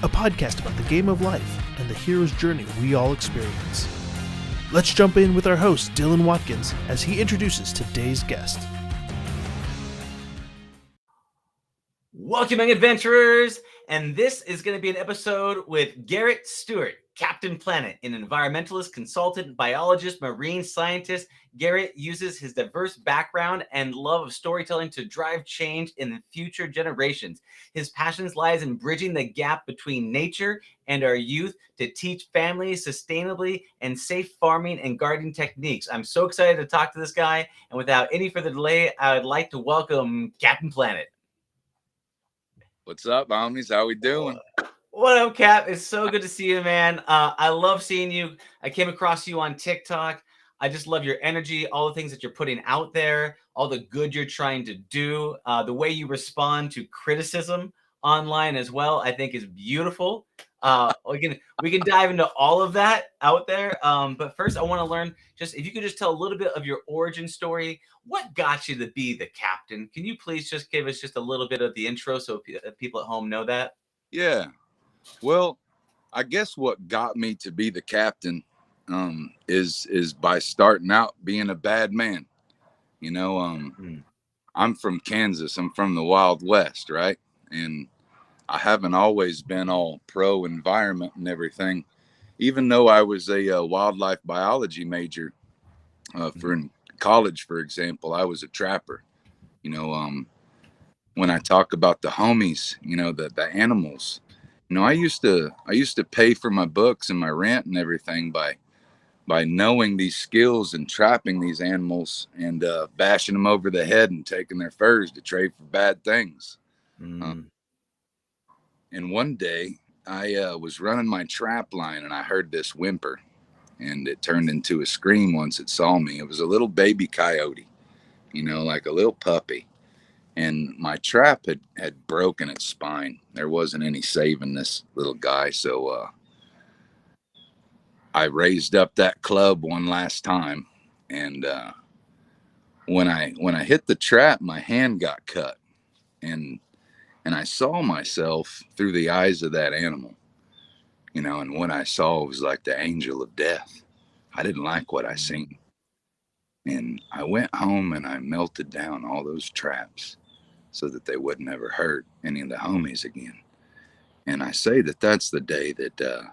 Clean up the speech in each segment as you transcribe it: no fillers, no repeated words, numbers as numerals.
a podcast about the game of life and the hero's journey we all experience. Let's jump in with our host, Dylan Watkins, as he introduces today's guest. Welcome, young adventurers, and this is going to be an episode with Garrett Stuart, Captain Planet, an environmentalist, consultant, biologist, marine scientist. Garrett uses his diverse background and love of storytelling to drive change in the future generations. His passions lies in bridging the gap between nature and our youth to teach families sustainably and safe farming and gardening techniques. I'm so excited to talk to this guy, and without any further delay, I would like to welcome Captain Planet. What's up, homies? How we doing? What up, Cap? It's so good to see you, man. I love seeing you. I came across you on TikTok. I just love your energy, all the things that you're putting out there, all the good you're trying to do, the way you respond to criticism online as well, I think is beautiful. We can dive into all of that out there. But first, I want to learn just if you could just tell a little bit of your origin story. What got you to be the captain? Can you please just give us just a little bit of the intro so people at home know that? Yeah. Well, I guess what got me to be the captain is by starting out being a bad man. You know, I'm from Kansas. I'm from the Wild West, right? And I haven't always been all pro environment and everything. Even though I was a wildlife biology major for in college, for example, I was a trapper. You know, when I talk about the homies, you know, the animals, you know, I used to pay for my books and my rent and everything by knowing these skills and trapping these animals and bashing them over the head and taking their furs to trade for bad things. And one day I was running my trap line and I heard this whimper, and it turned into a scream once it saw me. It was a little baby coyote, you know, like a little puppy. And my trap had broken its spine. There wasn't any saving this little guy. So I raised up that club one last time. And when I hit the trap, my hand got cut. And I saw myself through the eyes of that animal, you know, and what I saw was like the angel of death. I didn't like what I seen. And I went home and I melted down all those traps so that they would never hurt any of the homies again. And I say that that's the day that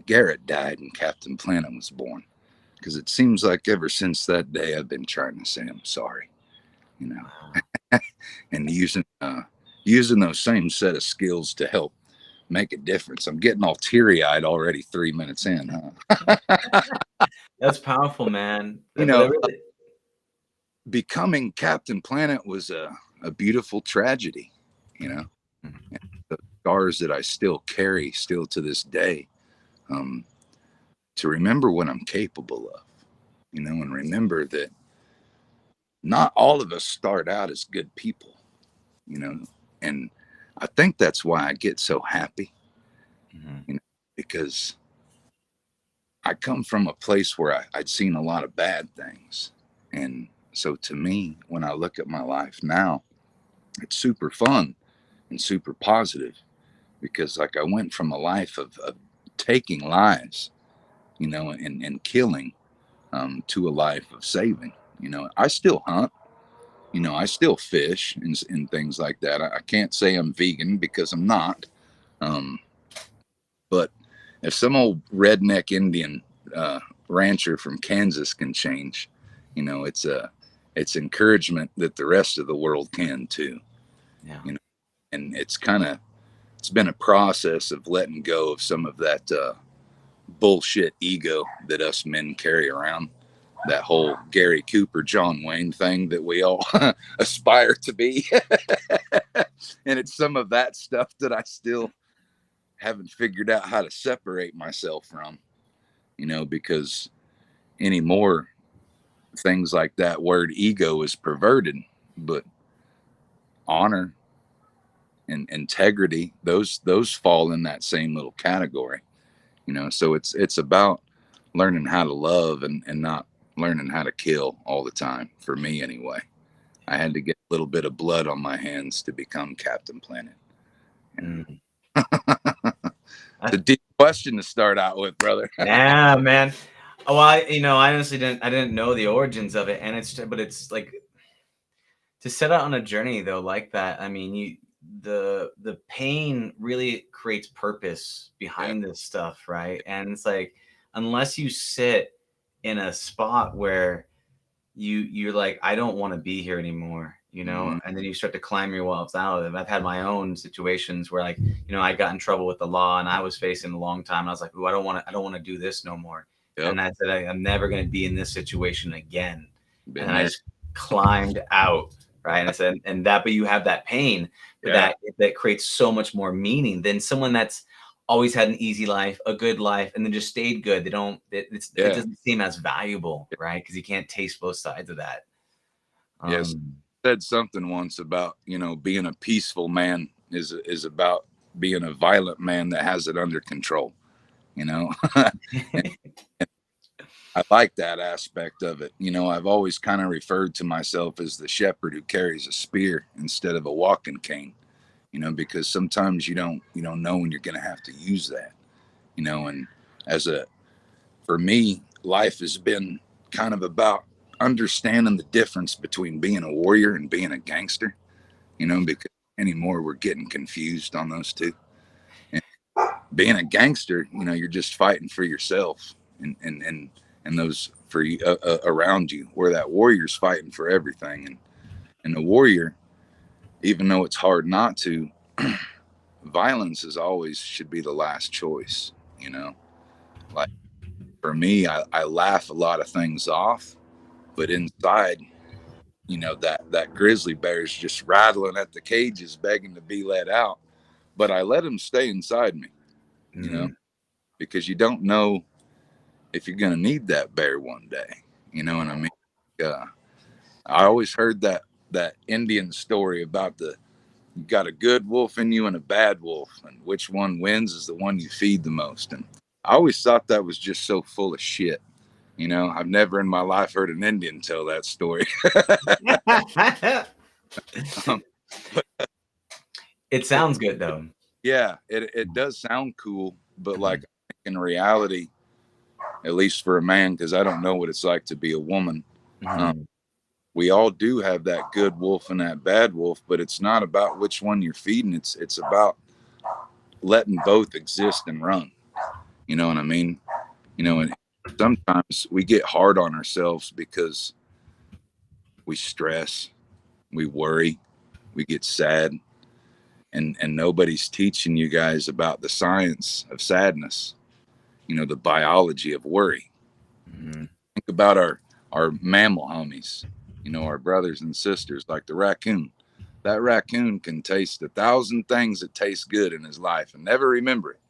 Garrett died and Captain Planet was born, because it seems like ever since that day I've been trying to say I'm sorry, you know, and using those same set of skills to help make a difference. I'm getting all teary-eyed already 3 minutes in, huh? That's powerful, man. You know, becoming Captain Planet was a beautiful tragedy, you know, and the scars that I still carry still to this day, to remember what I'm capable of, you know, and remember that not all of us start out as good people, you know, and I think that's why I get so happy, you know, because I come from a place where I'd seen a lot of bad things. And so to me, when I look at my life now, it's super fun and super positive, because like I went from a life of taking lives, you know, and killing, to a life of saving. You know, I still hunt, you know, I still fish and things like that. I can't say I'm vegan because I'm not. But if some old redneck Indian rancher from Kansas can change, you know, it's encouragement that the rest of the world can too. Yeah. You know, and it's been a process of letting go of some of that bullshit ego that us men carry around. That whole Gary Cooper, John Wayne thing that we all aspire to be. And it's some of that stuff that I still haven't figured out how to separate myself from, you know, because anymore things like that word ego is perverted, but honor and integrity, those fall in that same little category, you know. So it's about learning how to love and not learning how to kill all the time. For me anyway, I had to get a little bit of blood on my hands to become Captain Planet. It's a deep question to start out with, brother. Yeah, man. Oh, I honestly didn't know the origins of it, and but it's like to set out on a journey though like that. I mean, the pain really creates purpose Yeah, behind this stuff, right? And it's like unless you sit in a spot where you're like, I don't want to be here anymore, mhm, and then you start to climb yourself out of it. I've had my own situations where, like, I got in trouble with the law and I was facing a long time. And I was like, ooh, I don't want to do this no more. yep, And I said, I'm never going to be in this situation again. And been then I there. just climbed out. Right. And I said, but you have that pain, but Yeah, that creates so much more meaning than someone that's always had an easy life, a good life, and then just stayed good. It yeah, doesn't seem as valuable, right? Because you can't taste both sides of that. yes. Um, Said something once about being a peaceful man is about being a violent man that has it under control. You know, I like that aspect of it. I've always kind of referred to myself as the shepherd who carries a spear instead of a walking cane. Because sometimes you don't know when you're going to have to use that. And as a for me, life has been kind of about understanding the difference between being a warrior and being a gangster. Because anymore we're getting confused on those two. And being a gangster, you're just fighting for yourself and those for you around you. Where that warrior's fighting for everything, and the warrior, even though it's hard not to, violence is always should be the last choice. Like for me, I laugh a lot of things off, but inside, that grizzly bear is just rattling at the cages, begging to be let out. But I let him stay inside me, you know, mm, because you don't know if you're going to need that bear one day. You know what I mean? Uh, I always heard that Indian story about you got a good wolf in you and a bad wolf, and which one wins is the one you feed the most. And I always thought that was just so full of shit. I've never in my life heard an Indian tell that story. um, it sounds good though. yeah, it does sound cool, but like in reality, at least for a man, because I don't know what it's like to be a woman. Um, Mhm. we all do have that good wolf and that bad wolf, but it's not about which one you're feeding. It's about letting both exist and run. You know what I mean? And sometimes we get hard on ourselves because we stress, we worry, we get sad, and nobody's teaching you guys about the science of sadness. The biology of worry. Mhm. Think about our mammal homies. Our brothers and sisters, like the raccoon. That raccoon can taste 1,000 things that taste good in his life and never remember it.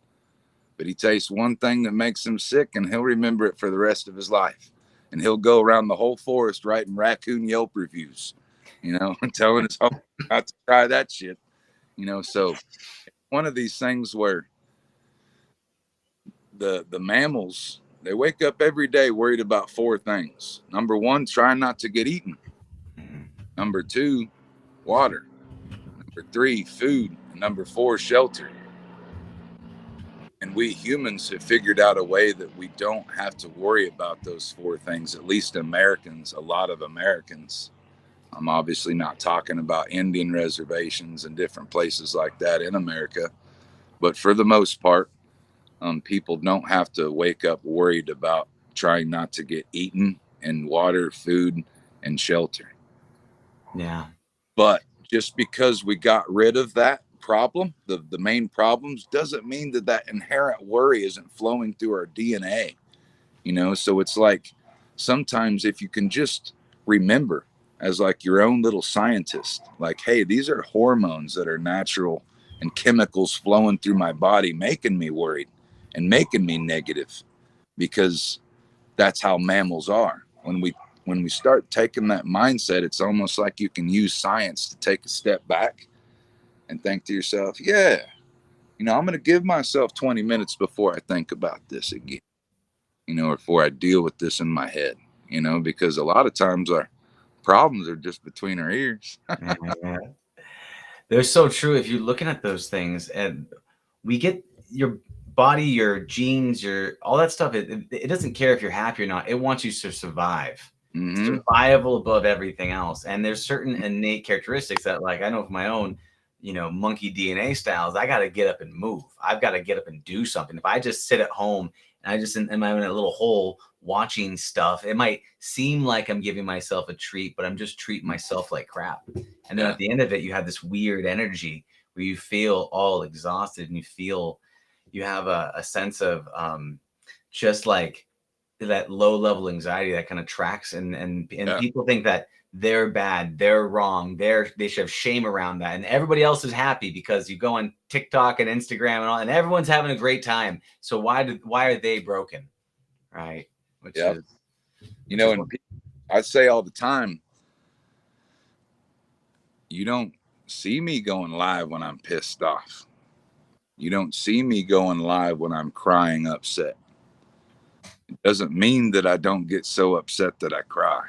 But he tastes one thing that makes him sick, and he'll remember it for the rest of his life. And he'll go around the whole forest writing raccoon Yelp reviews, and telling his home not to try that shit. So one of these things where the mammals, they wake up every day worried about four things. Number one, trying not to get eaten. Mhm. Number two, water. Number three, food. And number four, shelter. And we humans have figured out a way that we don't have to worry about those four things, at least Americans, a lot of Americans. I'm obviously not talking about Indian reservations and different places like that in America, but for the most part, people don't have to wake up worried about trying not to get eaten, and water, food, and shelter. Yeah. But just because we got rid of that problem, the main problems, doesn't mean that inherent worry isn't flowing through our DNA. So it's like sometimes if you can just remember as like your own little scientist, like, hey, these are hormones that are natural and chemicals flowing through my body, making me worried and making me negative, because that's how mammals are. When we start taking that mindset, it's almost like you can use science to take a step back and think to yourself, yeah, I'm going to give myself 20 minutes before I think about this again, or before I deal with this in my head, because a lot of times our problems are just between our ears. Yeah, yeah. They're so true. If you're looking at those things, and we get your body, your genes, all that stuff, it doesn't care if you're happy or not. It wants you to survive. Survival above everything else. And there's certain innate characteristics that, like, I know from my own, monkey DNA styles, I got to get up and move. I've got to get up and do something. If I just sit at home and I just am in a little hole watching stuff, it might seem like I'm giving myself a treat, but I'm just treating myself like crap. And then at the end of it, you have this weird energy where you feel all exhausted, and you have a sense of just like that low level anxiety that kind of tracks, and people think that they're bad, they're wrong, they should have shame around that, and everybody else is happy because you go on TikTok and Instagram and all, and everyone's having a great time. So why are they broken, right? Which is, and I say all the time, you don't see me going live when I'm pissed off. You don't see me going live when I'm crying upset. It doesn't mean that I don't get so upset that I cry.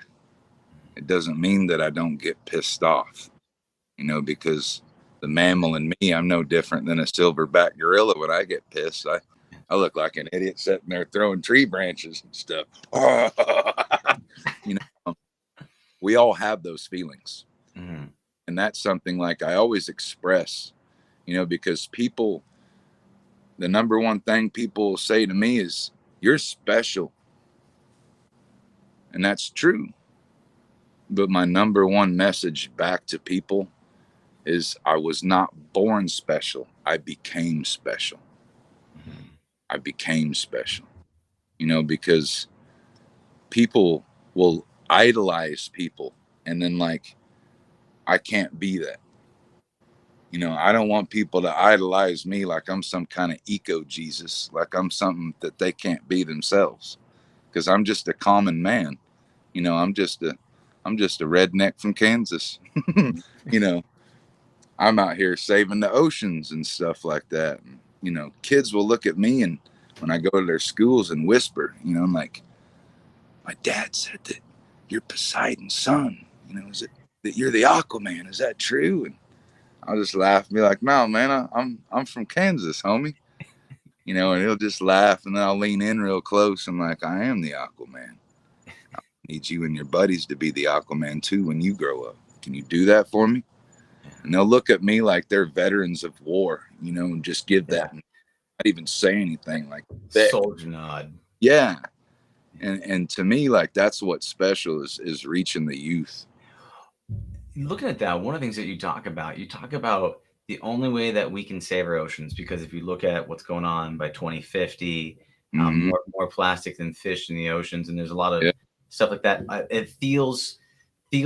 It doesn't mean that I don't get pissed off, because the mammal in me, I'm no different than a silverback gorilla. When I get pissed, I look like an idiot sitting there throwing tree branches and stuff. We all have those feelings. Mm-hmm. And that's something like I always express, because people, the number one thing people say to me is, "You're special." And that's true. But my number one message back to people is, I was not born special. I became special. Mm-hmm. I became special, because people will idolize people. And then, like, I can't be that. I don't want people to idolize me like I'm some kind of eco Jesus, like I'm something that they can't be themselves, because I'm just a common man. I'm just a redneck from Kansas. I'm out here saving the oceans and stuff like that. And, kids will look at me, and when I go to their schools, and whisper, I'm like, "My dad said that you're Poseidon's son. Is it that you're the Aquaman? Is that true?" And I'll just laugh and be like, "No, man, I'm from Kansas, homie." And he'll just laugh, and then I'll lean in real close. I'm like, "I am the Aquaman. I need you and your buddies to be the Aquaman too when you grow up. Can you do that for me?" And they'll look at me like they're veterans of war, and just give that, and not even say anything, like that. Soldier nod. Yeah. And to me, like, that's what's special is reaching the youth. Looking at that, one of the things that you talk about the only way that we can save our oceans, because if you look at what's going on by 2050, mm-hmm. more plastic than fish in the oceans, and there's a lot of stuff like that. It feels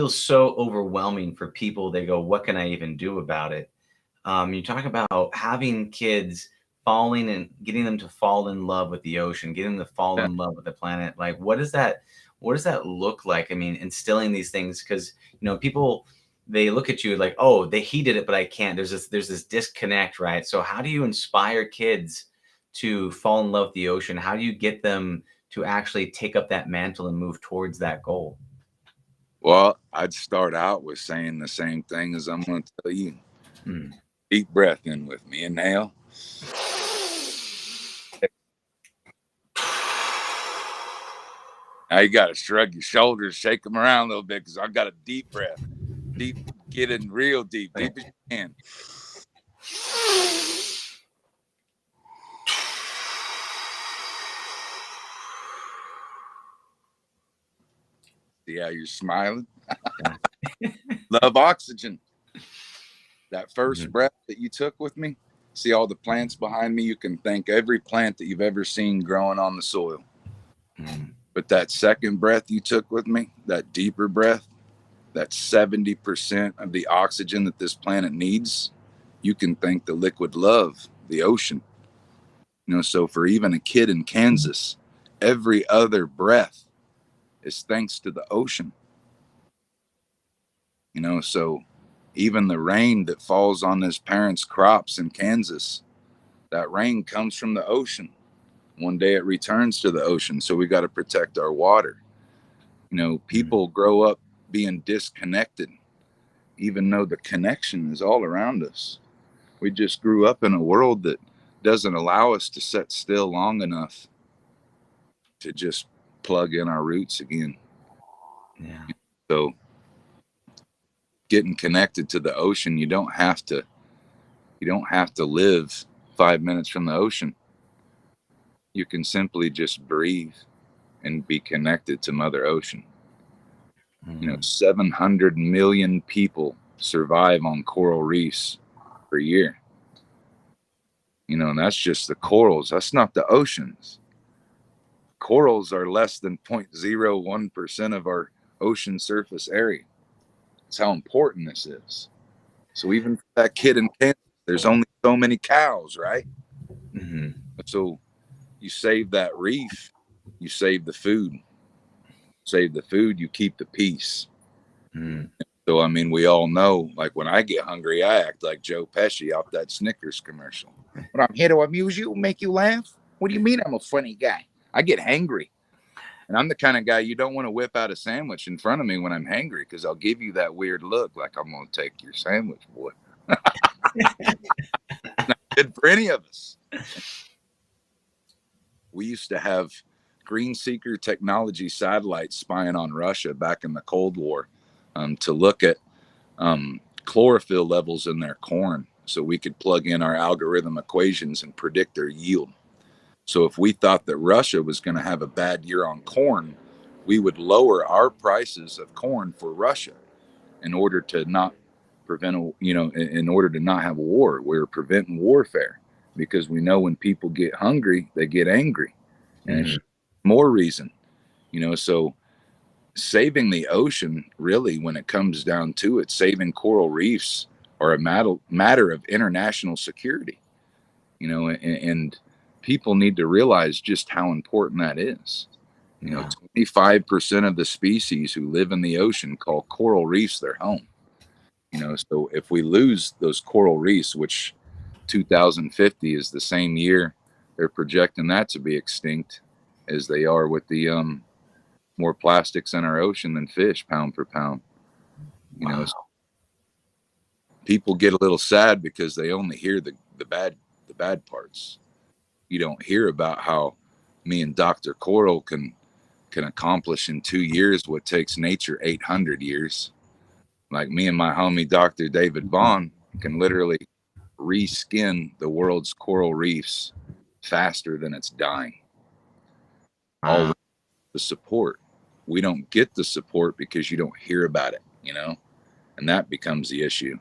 so overwhelming for people. They go, "What can I even do about it?" You talk about having kids falling and getting them to fall in love with the ocean, getting them to fall in love with the planet. Like, what does that look like? I mean, instilling these things, because people, they look at you like, "Oh, he did it, but I can't." There's this disconnect, right? So how do you inspire kids to fall in love with the ocean? How do you get them to actually take up that mantle and move towards that goal? Well, I'd start out with saying the same thing as I'm going to tell you. Deep breath in with me. Inhale. Now you got to shrug your shoulders, shake them around a little bit, because I've got a deep breath. Deep, get in real deep as you can. See how you're smiling? Love oxygen. That first breath that you took with me, see all the plants behind me? You can thank every plant that you've ever seen growing on the soil. But that second breath you took with me, that deeper breath, that's 70% of the oxygen that this planet needs. You can thank the liquid love, the ocean. So for even a kid in Kansas, every other breath is thanks to the ocean. So even the rain that falls on his parents' crops in Kansas, that rain comes from the ocean. One day it returns to the ocean. So we got to protect our water. People grow up being disconnected, even though the connection is all around us. We just grew up in a world that doesn't allow us to sit still long enough to just plug in our roots again. Yeah. So getting connected to the ocean, you don't have to live 5 minutes from the ocean. You can simply just breathe and be connected to Mother Ocean. 700 million people survive on coral reefs per year. And that's just the corals. That's not the oceans. Corals are less than 0.01% of our ocean surface area. That's how important this is. So even for that kid in Kansas, there's only so many cows, right? Mm-hmm. So you save that reef, you save the food. Save the food, you keep the peace. Mm. So, I mean, we all know, like when I get hungry, I act like Joe Pesci off that Snickers commercial. But I'm here to amuse you, make you laugh. What do you mean I'm a funny guy? I get hangry. And I'm the kind of guy you don't want to whip out a sandwich in front of me when I'm hangry, because I'll give you that weird look like I'm going to take your sandwich, boy. Not good for any of us. We used to have green seeker technology satellites spying on Russia back in the Cold War to look at chlorophyll levels in their corn, so we could plug in our algorithm equations and predict their yield. So if we thought that Russia was going to have a bad year on corn, we would lower our prices of corn for Russia in order to not prevent, in order to not have a war. We're preventing warfare, because we know when people get hungry, they get angry. And it's more reason, so saving the ocean, really, when it comes down to it, saving coral reefs are a matter of international security, and people need to realize just how important that is. 25% of the species who live in the ocean call coral reefs their home. So if we lose those coral reefs, which 2050 is the same year they're projecting that to be extinct, as they are with the more plastics in our ocean than fish, pound for pound. So people get a little sad because they only hear the bad parts. You don't hear about how me and Dr. Coral can accomplish in 2 years what takes nature 800 years. Like me and my homie Dr. David Vaughn can literally reskin the world's coral reefs faster than it's dying. All the support. We don't get the support because you don't hear about it, and that becomes the issue.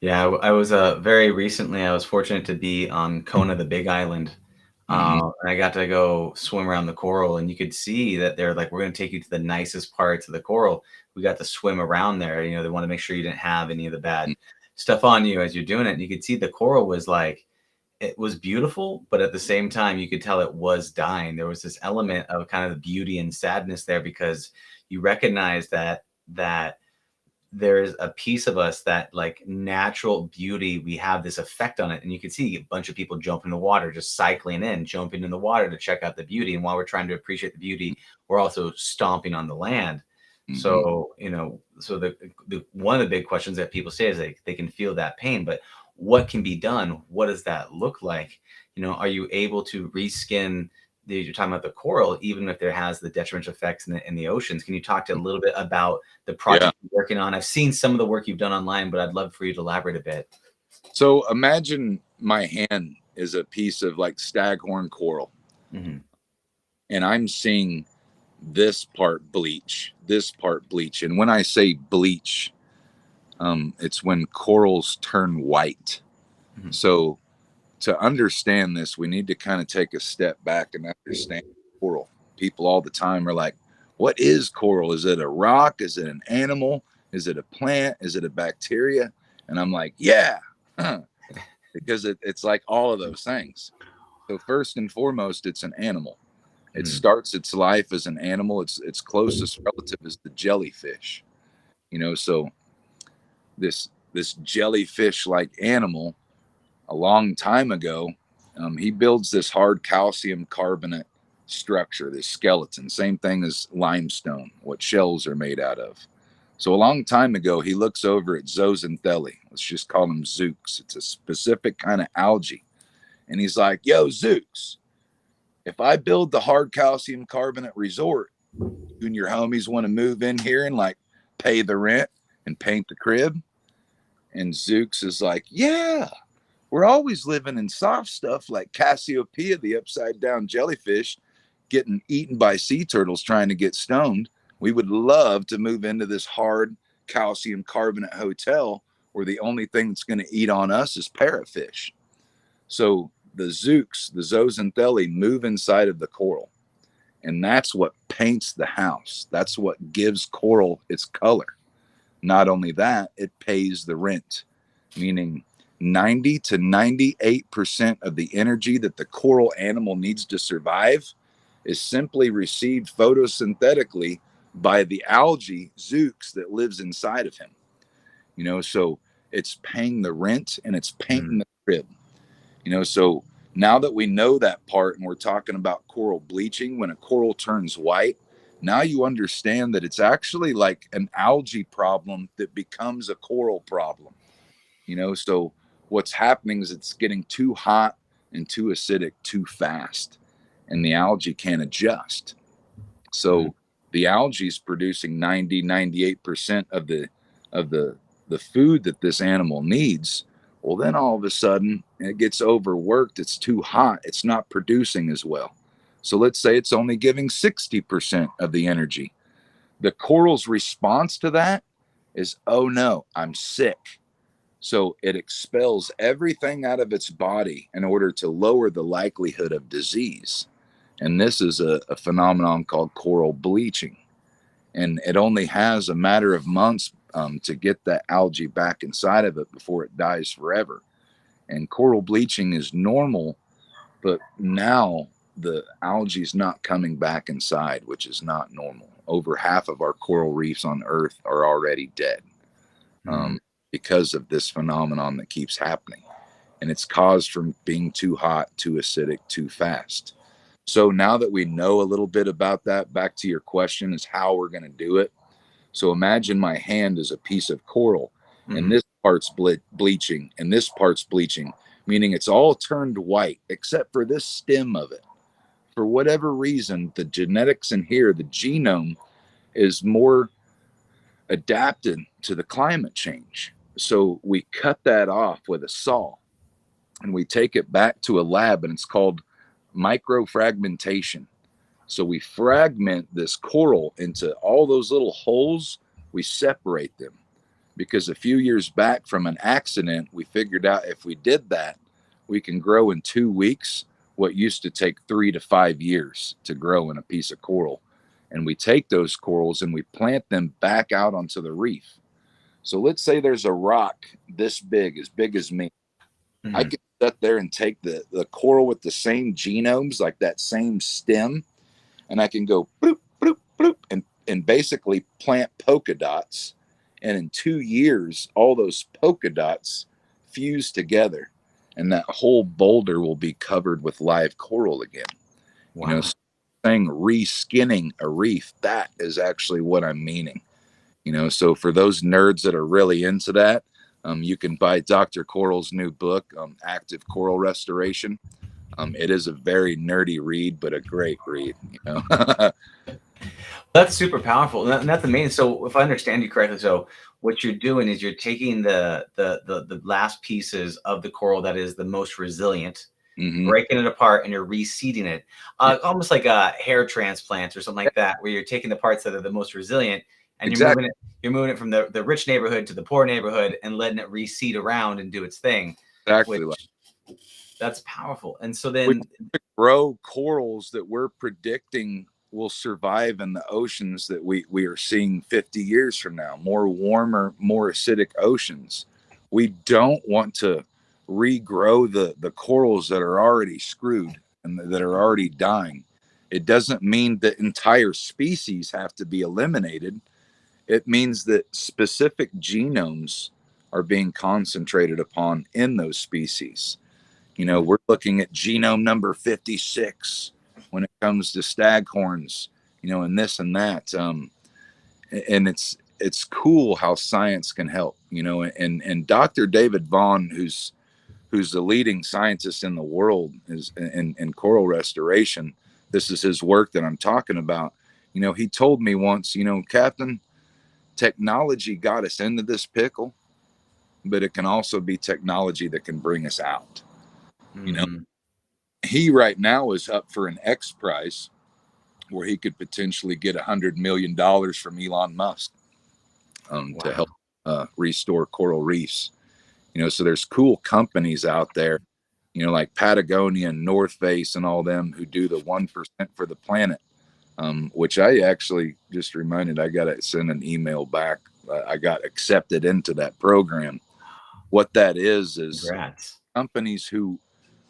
Yeah, I was very recently, I was fortunate to be on Kona, the Big Island. And I got to go swim around the coral, and you could see that they're like, we're going to take you to the nicest parts of the coral. We got to swim around there. They want to make sure you didn't have any of the bad stuff on you as you're doing it. And you could see the coral was like, it was beautiful, but at the same time, you could tell it was dying. There was this element of kind of the beauty and sadness there, because you recognize that there's a piece of us that, like, natural beauty, we have this effect on it. And you can see a bunch of people jump in the water, just cycling in, jumping in the water to check out the beauty. And while we're trying to appreciate the beauty, we're also stomping on the land. So, so the one of the big questions that people say is they can feel that pain, but what can be done? What does that look like? Are you able to reskin you're talking about the coral, even if there has the detrimental effects in the oceans? Can you talk to a little bit about the project you're working on? I've seen some of the work you've done online, but I'd love for you to elaborate a bit. So imagine my hand is a piece of like staghorn coral, and I'm seeing this part bleach. And when I say bleach, it's when corals turn white. So to understand this, we need to kind of take a step back and understand coral. People all the time are like, what is coral? Is it a rock? Is it an animal? Is it a plant? Is it a bacteria? And I'm like, yeah, because it's like all of those things. So first and foremost, it's an animal. It starts its life as an animal. Its closest relative is the jellyfish. So this jellyfish-like animal, a long time ago, he builds this hard calcium carbonate structure, this skeleton, same thing as limestone, what shells are made out of. So a long time ago, he looks over at zooxanthellae. Let's just call them zooks. It's a specific kind of algae And he's like, yo, Zooks, if I build the hard calcium carbonate resort, you and your homies want to move in here and like pay the rent and paint the crib? And Zooks is like, yeah, we're always living in soft stuff like Cassiopeia, the upside down jellyfish, getting eaten by sea turtles trying to get stoned. We would love to move into this hard calcium carbonate hotel where the only thing that's going to eat on us is parrotfish. So the Zooks, the zooxanthellae, move inside of the coral. And that's what paints the house. That's what gives coral its color. Not only that, it pays the rent, meaning 90 to 98% of the energy that the coral animal needs to survive is simply received photosynthetically by the algae Zooks that lives inside of him. So it's paying the rent and it's painting the crib. So now that we know that part and we're talking about coral bleaching, when a coral turns white, now you understand that it's actually like an algae problem that becomes a coral problem. So what's happening is it's getting too hot and too acidic too fast, and the algae can't adjust. So the algae is producing 98% of the food that this animal needs. Well, then all of a sudden it gets overworked. It's too hot. It's not producing as well. So let's say it's only giving 60% of the energy. The coral's response to that is, oh no, I'm sick. So it expels everything out of its body in order to lower the likelihood of disease. And this is a phenomenon called coral bleaching. And it only has a matter of months to get that algae back inside of it before it dies forever. And coral bleaching is normal, but now the algae is not coming back inside, which is not normal. Over half of our coral reefs on Earth are already dead because of this phenomenon that keeps happening. And it's caused from being too hot, too acidic, too fast. So now that we know a little bit about that, back to your question is how we're going to do it. So imagine my hand is a piece of coral, and this part's bleaching, and this part's bleaching, meaning it's all turned white, except for this stem of it. For whatever reason, the genetics in here, the genome, is more adapted to the climate change. So we cut that off with a saw, and we take it back to a lab, and it's called microfragmentation. So we fragment this coral into all those little holes. We separate them because a few years back from an accident, we figured out if we did that, we can grow in 2 weeks what used to take 3 to 5 years to grow in a piece of coral. And we take those corals and we plant them back out onto the reef. So let's say there's a rock this big as me. I can sit there and take the coral with the same genomes, like that same stem, and I can go bloop, bloop, bloop, and basically plant polka dots. And in 2 years, all those polka dots fuse together, and that whole boulder will be covered with live coral again. Wow. Saying reskinning a reef, that is actually what I'm meaning. So for those nerds that are really into that, you can buy Dr. Coral's new book, Active Coral Restoration. It is a very nerdy read, but a great read. That's super powerful, and that's amazing. So, if I understand you correctly, so what you're doing is you're taking the last pieces of the coral that is the most resilient, breaking it apart, and you're reseeding it, almost like a hair transplant or something like that, where you're taking the parts that are the most resilient and you're moving it from the rich neighborhood to the poor neighborhood and letting it reseed around and do its thing. Exactly. That's powerful. And so then we grow corals that we're predicting will survive in the oceans that we are seeing 50 years from now, more warmer, more acidic oceans. We don't want to regrow the corals that are already screwed and that are already dying. It doesn't mean that entire species have to be eliminated. It means that specific genomes are being concentrated upon in those species. We're looking at genome number 56 when it comes to staghorns, and this and that. And it's cool how science can help, and Dr. David Vaughan, who's who's the leading scientist in the world is in coral restoration. This is his work that I'm talking about. You know, he told me once, you know, Captain, technology got us into this pickle, but it can also be technology that can bring us out. You know, he right now is up for an X prize where he could potentially get $100 million from Elon Musk to help restore coral reefs. You know, so there's cool companies out there, you know, like Patagonia and North Face and all them who do the 1% for the planet, which I actually just reminded I got to send an email back. I got accepted into that program. What that is Congrats. companies who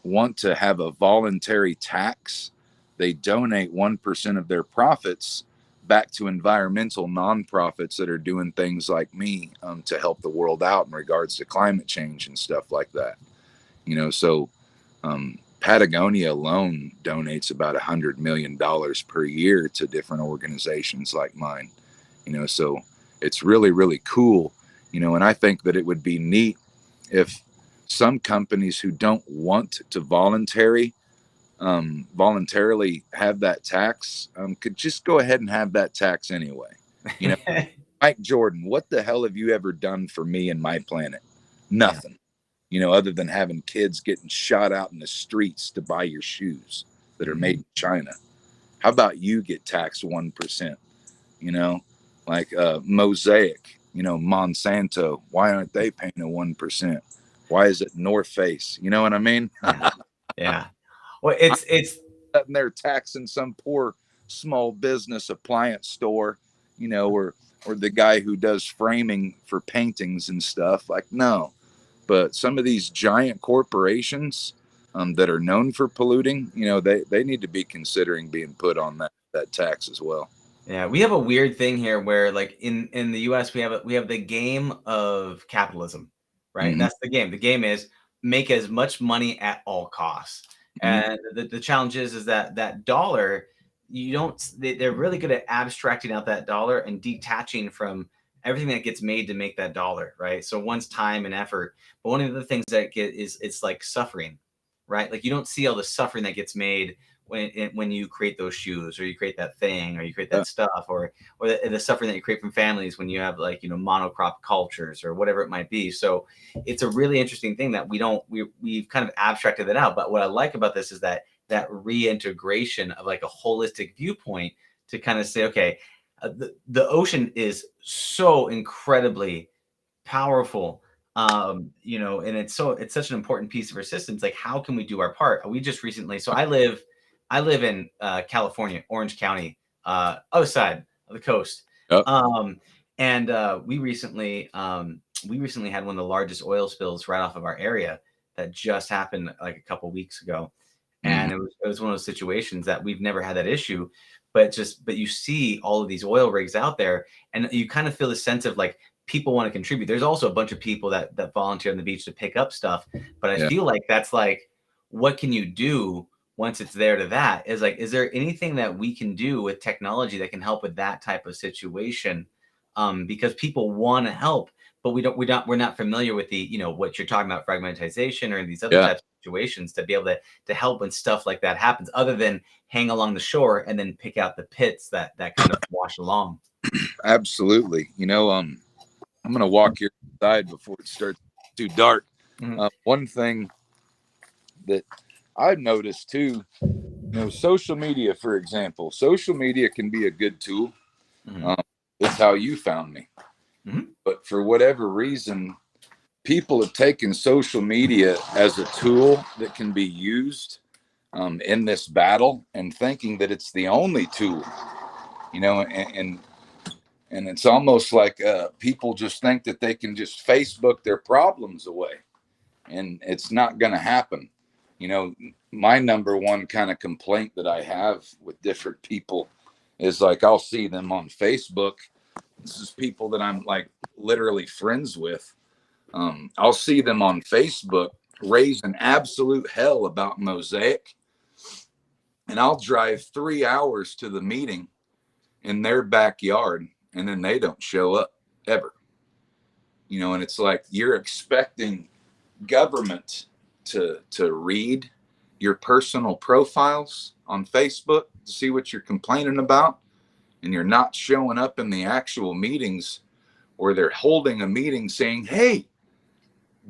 want to have a voluntary tax, they donate 1% of their profits back to environmental nonprofits that are doing things like me to help the world out in regards to climate change and stuff like that. You know, so Patagonia alone donates about $100 million per year to different organizations like mine. You know, so it's really, really cool. You know, and I think that it would be neat if some companies who don't want to voluntarily have that tax could just go ahead and have that tax anyway. You know, Mike Jordan, what the hell have you ever done for me and my planet? Nothing. Yeah. You know, other than having kids getting shot out in the streets to buy your shoes that are made in China. How about you get taxed 1%? You know, like Mosaic, you know, Monsanto, why aren't they paying a 1%? Why is it North Face? You know what I mean? Yeah. Well, it's and they're taxing some poor small business appliance store, you know, or the guy who does framing for paintings and stuff. Like, no. But some of these giant corporations that are known for polluting, you know, they need to be considering being put on that tax as well. Yeah, we have a weird thing here where, like, in the US, we have the game of capitalism, right? Mm-hmm. That's the game. The game is make as much money at all costs. Mm-hmm. And the challenge is that dollar, they're really good at abstracting out that dollar and detaching from everything that gets made to make that dollar, right? So one's time and effort. But one of the things that it's like suffering, right? Like, you don't see all the suffering that gets made when you create those shoes, or you create that thing, or you create that stuff, or the suffering that you create from families when you have, like, you know, monocrop cultures or whatever it might be. So it's a really interesting thing that we've kind of abstracted it out. But what I like about this is that reintegration of, like, a holistic viewpoint to kind of say, okay, the ocean is so incredibly powerful, you know, and it's such an important piece of our systems. Like, how can we do our part? We just recently, so I live in California, Orange County, other side of the coast. Yep. And we recently had one of the largest oil spills right off of our area that just happened like a couple weeks ago. And it was one of those situations that we've never had that issue, but you see all of these oil rigs out there, and you kind of feel the sense of, like, people want to contribute. There's also a bunch of people that volunteer on the beach to pick up stuff, but I feel like that's like, what can you do once it's there to that? Is like, is there anything that we can do with technology that can help with that type of situation? Because people want to help, but we're not familiar with the, you know, what you're talking about, fragmentization or these other types of situations, to be able to help when stuff like that happens, other than hang along the shore and then pick out the pits that kind of wash along. Absolutely. You know, I'm going to walk your side before it starts too dark. One thing that I've noticed too, you know, social media, for example, social media can be a good tool. It's how you found me. But for whatever reason, people have taken social media as a tool that can be used in this battle, and thinking that it's the only tool, you know, and it's almost like people just think that they can just Facebook their problems away, and it's not going to happen. You know, my number one kind of complaint that I have with different people is, like, I'll see them on Facebook. This is people that I'm, like, literally friends with. I'll see them on Facebook raising absolute hell about Mosaic, and I'll drive 3 hours to the meeting in their backyard, and then they don't show up ever. You know, and it's like, you're expecting government to read your personal profiles on Facebook to see what you're complaining about, and you're not showing up in the actual meetings, or they're holding a meeting saying, hey,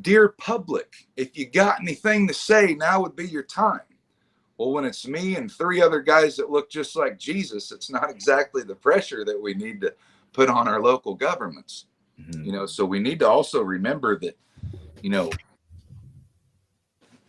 dear public, if you got anything to say, now would be your time. Well, when it's me and 3 other guys that look just like Jesus, it's not exactly the pressure that we need to put on our local governments. So we need to also remember that,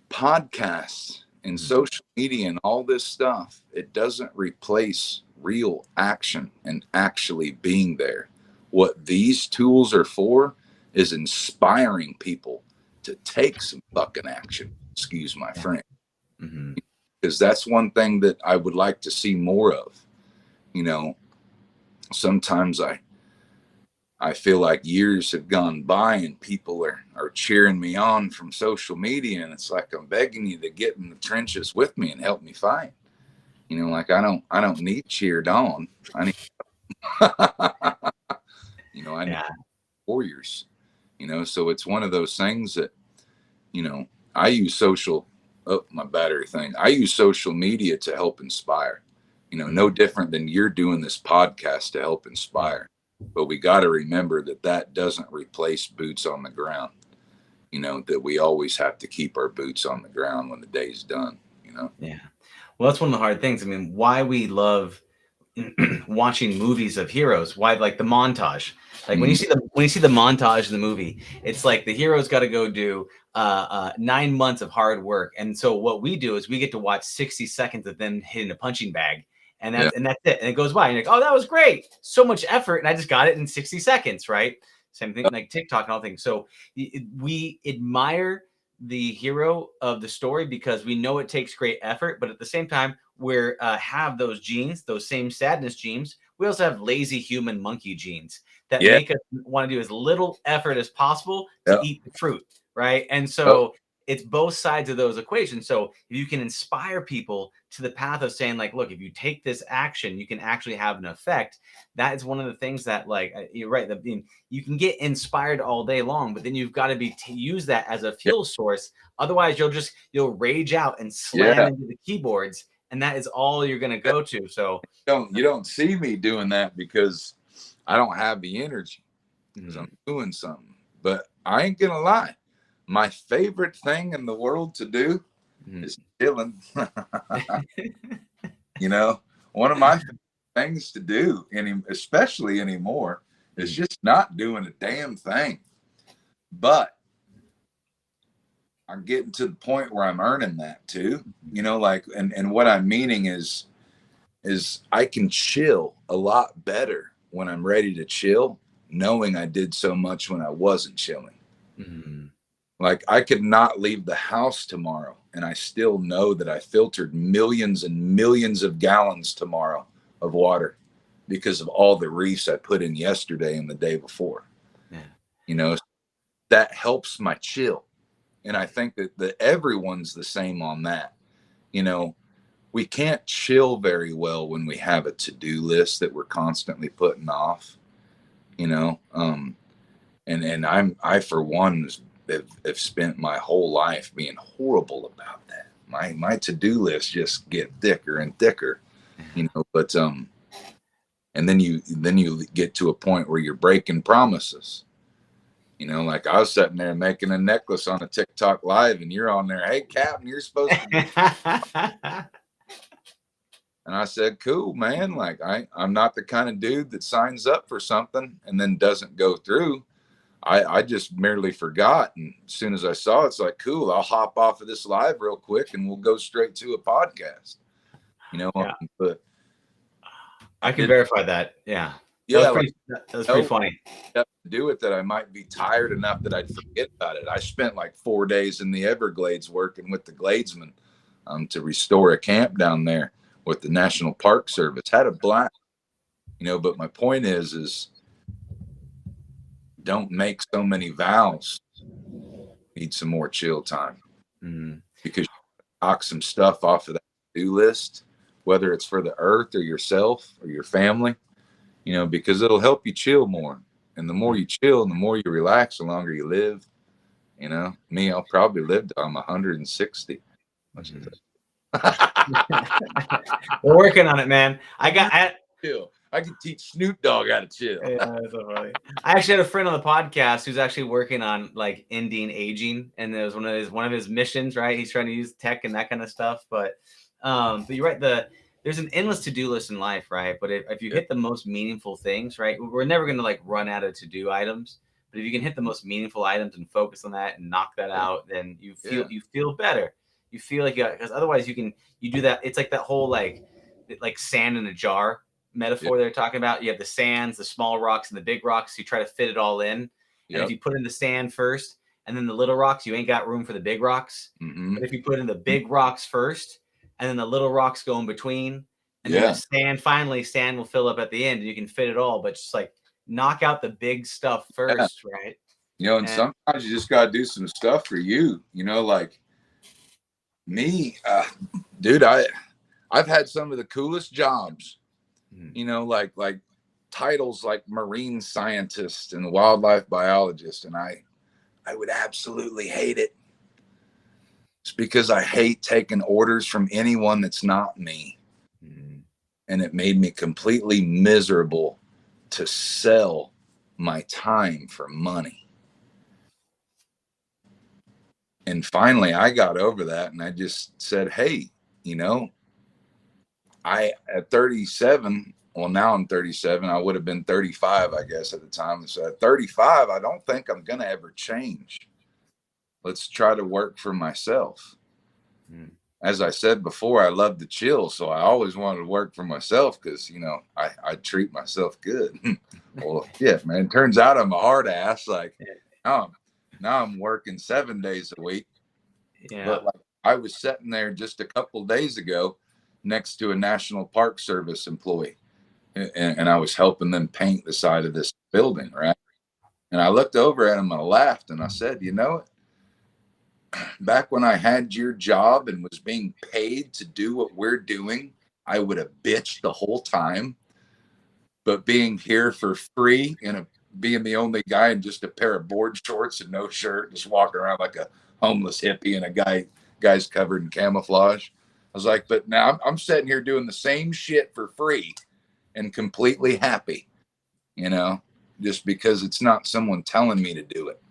podcasts and social media and all this stuff, it doesn't replace real action and actually being there. What these tools are for is inspiring people to take some fucking action. Excuse my friend. Because that's one thing that I would like to see more of. Sometimes I feel like years have gone by and people are cheering me on from social media, and it's like I'm begging you to get in the trenches with me and help me fight. Like I don't need cheered on. I need I need warriors. So it's one of those things that I use I use social media to help inspire. No different than you're doing this podcast to help inspire. But we got to remember that doesn't replace boots on the ground. That we always have to keep our boots on the ground when the day's done. Yeah. Well, that's one of the hard things. I mean, why we love watching movies of heroes. Why, like the montage? Like when you see the montage in the movie, it's like the hero's got to go do 9 months of hard work, and so what we do is we get to watch 60 seconds of them hitting a punching bag. And that's it. And it goes by. And you're like, oh, that was great. So much effort. And I just got it in 60 seconds, right? Same thing like TikTok and all things. So we admire the hero of the story because we know it takes great effort. But at the same time, we have those genes, those same sadness genes. We also have lazy human monkey genes that make us want to do as little effort as possible to eat the fruit, right? And so it's both sides of those equations. So if you can inspire people to the path of saying, like, look, if you take this action, you can actually have an effect. That is one of the things that, like, you're right. You can get inspired all day long, but then you've got to use that as a fuel source. Otherwise, you'll rage out and slam into the keyboards, and that is all you're going to go to. So you don't see me doing that because I don't have the energy because I'm doing something. But I ain't gonna lie. My favorite thing in the world to do is chilling. One of my things to do, especially anymore, is just not doing a damn thing. But I'm getting to the point where I'm earning that too. And what I'm meaning is I can chill a lot better when I'm ready to chill, knowing I did so much when I wasn't chilling. Like I could not leave the house tomorrow and I still know that I filtered millions and millions of gallons tomorrow of water because of all the reefs I put in yesterday and the day before. That helps my chill. And I think that everyone's the same on that. We can't chill very well when we have a to-do list that we're constantly putting off, and I for one have spent my whole life being horrible about that. My to-do list just get thicker and thicker, but and then you get to a point where you're breaking promises. Like I was sitting there making a necklace on a TikTok live and you're on there, hey Captain, you're supposed to And I said, cool, man. Like I'm not the kind of dude that signs up for something and then doesn't go through. I just merely forgot. And as soon as I saw it, it's like, cool, I'll hop off of this live real quick and we'll go straight to a podcast. But I can verify that. Yeah. That was pretty funny. To do it that I might be tired enough that I'd forget about it. I spent like 4 days in the Everglades working with the Gladesmen to restore a camp down there with the National Park Service. Had a blast, but my point is don't make so many vows. Need some more chill time because you knock some stuff off of that to-do list, whether it's for the earth or yourself or your family, because it'll help you chill more. And the more you chill and the more you relax, the longer you live. You know, me, I'll probably live till I'm 160. Mhm. We're working on it, man. Chill. I can teach Snoop Dogg how to chill. Yeah, that's so funny. I actually had a friend on the podcast who's actually working on like ending aging, and it was one of his missions, right? He's trying to use tech and that kind of stuff. But you're right. There's an endless to-do list in life, right? But if you hit the most meaningful things, right, we're never going to like run out of to-do items. But if you can hit the most meaningful items and focus on that and knock that out, then you feel better. You feel like because otherwise you do that. It's like that whole like sand in a jar metaphor they're talking about. You have the sands, the small rocks, and the big rocks. You try to fit it all in. And if you put in the sand first and then the little rocks, you ain't got room for the big rocks. Mm-hmm. But if you put in the big rocks first and then the little rocks go in between, and then the sand will fill up at the end and you can fit it all. But just like knock out the big stuff first, right? You know, and sometimes you just got to do some stuff for you, you know, like me, dude, I've had some of the coolest jobs, you know, like titles like marine scientist and wildlife biologist. And I would absolutely hate it. It's because I hate taking orders from anyone that's not me. And it made me completely miserable to sell my time for money. And finally I got over that and I just said, hey, you know, at 37, well, now I'm 37. I would have been 35, I guess, at the time. So at 35, I don't think I'm going to ever change. Let's try to work for myself. As I said before, I love to chill. So I always wanted to work for myself because, you know, I treat myself good. Well, yeah, man, turns out I'm a hard ass. Like now I'm working 7 days a week. Yeah. But like I was sitting there just a couple of days ago next to a National Park Service employee, and I was helping them paint the side of this building, right? And I looked over at him and I laughed and I said, you know, back when I had your job and was being paid to do what we're doing, I would have bitched the whole time. But being here for free and being the only guy in just a pair of board shorts and no shirt, just walking around like a homeless hippie and guy's covered in camouflage. I was like, but now I'm sitting here doing the same shit for free and completely happy, you know, just because it's not someone telling me to do it.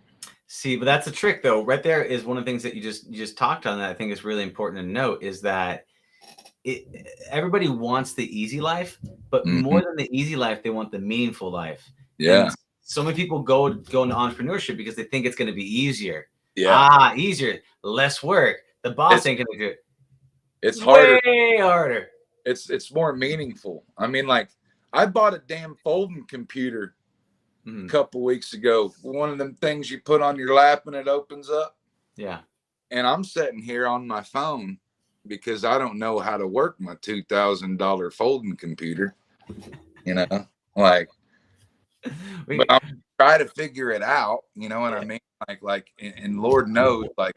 See, but that's a trick though. Right there is one of the things that you just talked on that I think is really important to note is that everybody wants the easy life, but more than the easy life, they want the meaningful life. Yeah. And so many people go into entrepreneurship because they think it's going to be easier. Yeah. Easier, less work. The boss ain't going to do it. It's harder. Way harder. It's more meaningful. I mean, like I bought a damn folding computer a couple weeks ago. One of them things you put on your lap and it opens up. Yeah. And I'm sitting here on my phone because I don't know how to work my $2,000 folding computer. You know, like, but I'm trying to figure it out. You know what I mean? And Lord knows, like,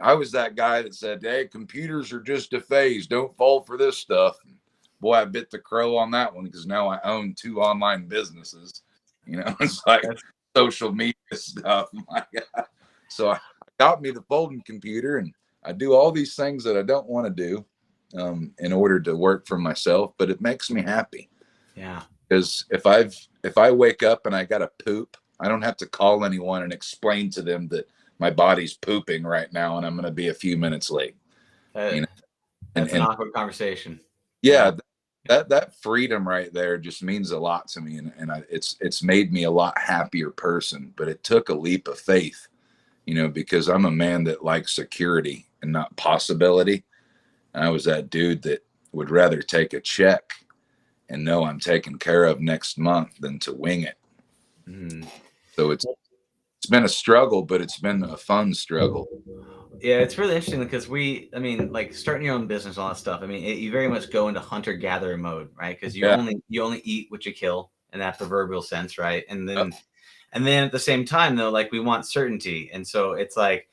I was that guy that said, hey, computers are just a phase. Don't fall for this stuff. Boy, I bit the crow on that one because now I own 2 online businesses. You know, it's like social media stuff. My God. So I got me the folding computer and I do all these things that I don't want to do in order to work for myself, but it makes me happy. Yeah. Because if I wake up and I got to poop, I don't have to call anyone and explain to them that my body's pooping right now and I'm going to be a few minutes late. You know? That's an awkward conversation. Yeah. That freedom right there just means a lot to me. And it's made me a lot happier person, but it took a leap of faith, you know, because I'm a man that likes security and not possibility. And I was that dude that would rather take a check and know I'm taken care of next month than to wing it. So it's been a struggle, but it's been a fun struggle. Yeah, it's really interesting because like starting your own business, all that stuff. I mean, you very much go into hunter-gatherer mode, right? Because you only eat what you kill in that proverbial sense, right? And then at the same time, though, like we want certainty, and so it's like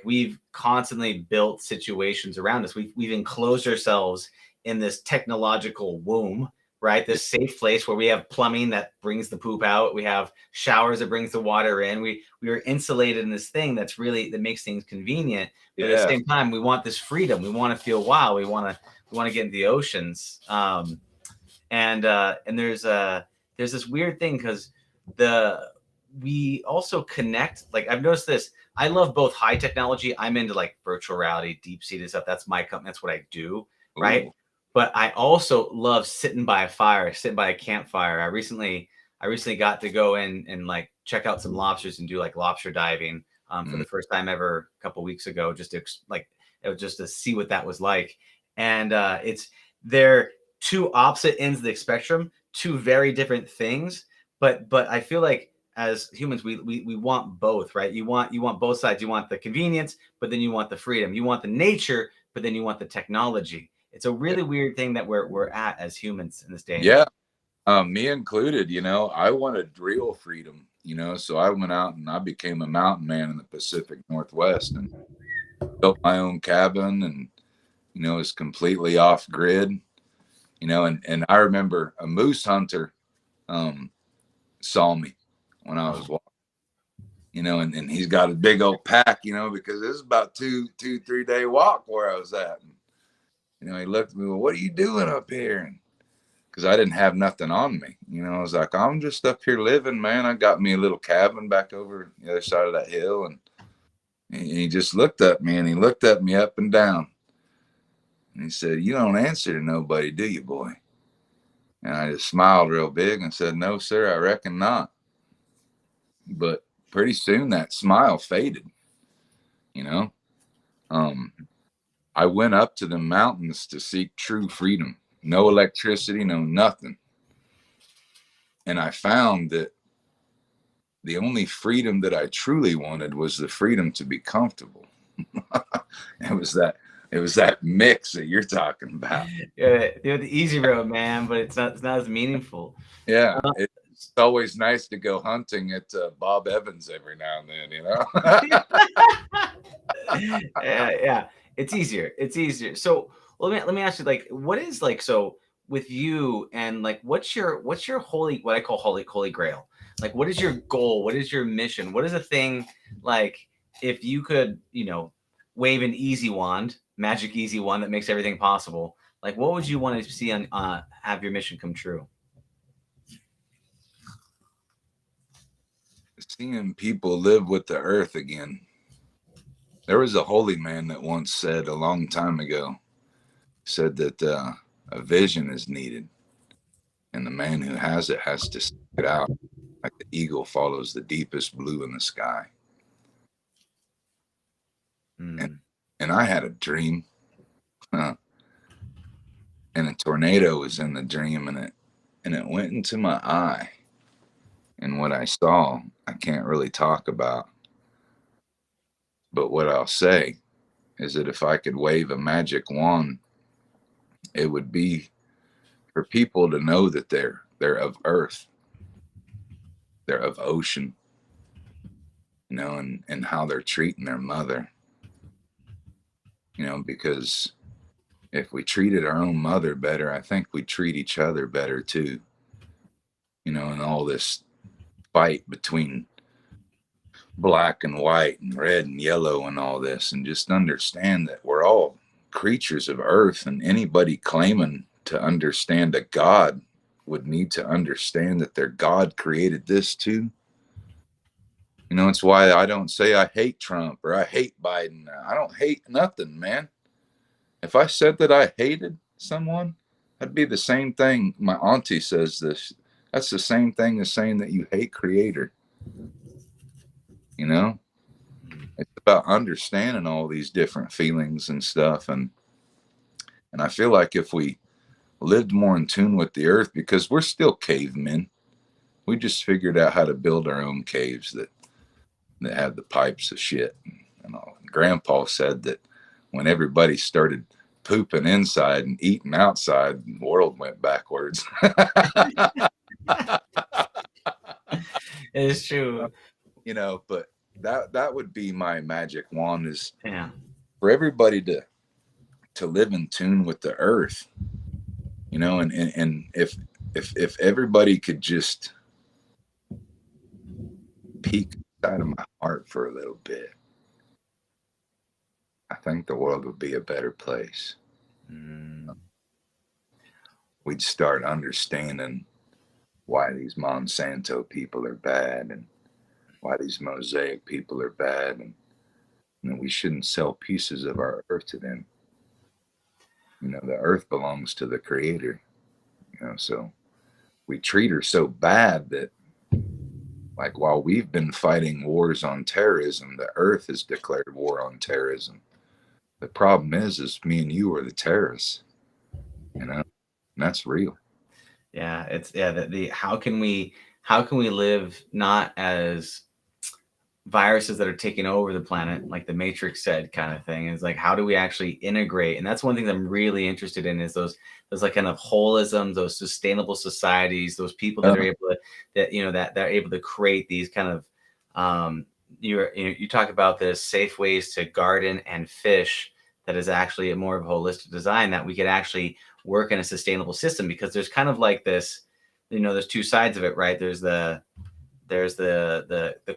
we've constantly built situations around us. We've enclosed ourselves in this technological womb right? This safe place where we have plumbing that brings the poop out. We have showers that brings the water in. We are insulated in this thing that makes things convenient. But at the same time, we want this freedom. We want to feel wild. We want to get into the oceans. And there's this weird thing because we also connect. Like I've noticed this. I love both high technology. I'm into like virtual reality, deep seated stuff. That's my company. That's what I do. Right. Ooh. But I also love sitting by a campfire. I recently got to go in and like check out some lobsters and do like lobster diving for the first time ever a couple weeks ago, just to see what that was like. And they're two opposite ends of the spectrum, two very different things. But I feel like as humans, we want both, right? You want both sides. You want the convenience, but then you want the freedom. You want the nature, but then you want the technology. It's a really weird thing that we're at as humans in this day. Yeah. Me included, I wanted real freedom, so I went out and I became a mountain man in the Pacific Northwest and built my own cabin and, was completely off grid, and I remember a moose hunter saw me when I was walking, and he's got a big old pack, because this is about 2-3 day walk where I was at. And, he looked at me, well, what are you doing up here? And because I didn't have nothing on me. I was like, I'm just up here living, man. I got me a little cabin back over the other side of that hill. And he just looked at me and he looked at me up and down. And he said, you don't answer to nobody, do you, boy? And I just smiled real big and said, no, sir, I reckon not. But pretty soon that smile faded, I went up to the mountains to seek true freedom. No electricity, no nothing. And I found that the only freedom that I truly wanted was the freedom to be comfortable. It was that mix that you're talking about. Yeah, the easy road, man, but it's not as meaningful. Yeah, it's always nice to go hunting at Bob Evans every now and then, Yeah, it's easier. So let me ask you, like, what is like, so with you and like, what's your what I call holy grail? Like, what is your goal? What is your mission? What is a thing, like, if you could, wave an easy wand, magic easy wand that makes everything possible, like, what would you want to see on have your mission come true? Seeing people live with the earth again. There was a holy man that once said a long time ago, said that a vision is needed, and the man who has it has to seek it out, like the eagle follows the deepest blue in the sky. And I had a dream, and a tornado was in the dream, and it went into my eye. And what I saw, I can't really talk about. But what I'll say is that if I could wave a magic wand, it would be for people to know that they're of earth, they're of ocean, and how they're treating their mother. Because if we treated our own mother better, I think we'd treat each other better too. And all this fight between black and white and red and yellow and all this, and just understand that we're all creatures of earth, and anybody claiming to understand a God would need to understand that their God created this too. It's why I don't say I hate Trump or I hate Biden. I don't hate nothing, man. If I said that I hated someone, that'd be the same thing. My auntie says this. That's the same thing as saying that you hate Creator. It's about understanding all these different feelings and stuff. And I feel like if we lived more in tune with the earth, because we're still cavemen, we just figured out how to build our own caves that have the pipes of shit. And Grandpa said that when everybody started pooping inside and eating outside, the world went backwards. It is true. But that would be my magic wand, is for everybody to live in tune with the earth, and if if everybody could just peek inside of my heart for a little bit, I think the world would be a better place. We'd start understanding why these Monsanto people are bad and why these Mosaic people are bad, and we shouldn't sell pieces of our earth to them. The earth belongs to the Creator. So we treat her so bad that, like, while we've been fighting wars on terrorism, the earth has declared war on terrorism. The problem is me and you are the terrorists, and that's real. Yeah, it's the how can we live not as viruses that are taking over the planet, like the Matrix said, kind of thing. Is like, how do we actually integrate? And that's one thing that I'm really interested in, is those like kind of holism, those sustainable societies, those people that are able to, that they're able to create these kind of you talk about the safe ways to garden and fish, that is actually a more of a holistic design, that we could actually work in a sustainable system. Because there's kind of like this, there's two sides of it, right? There's the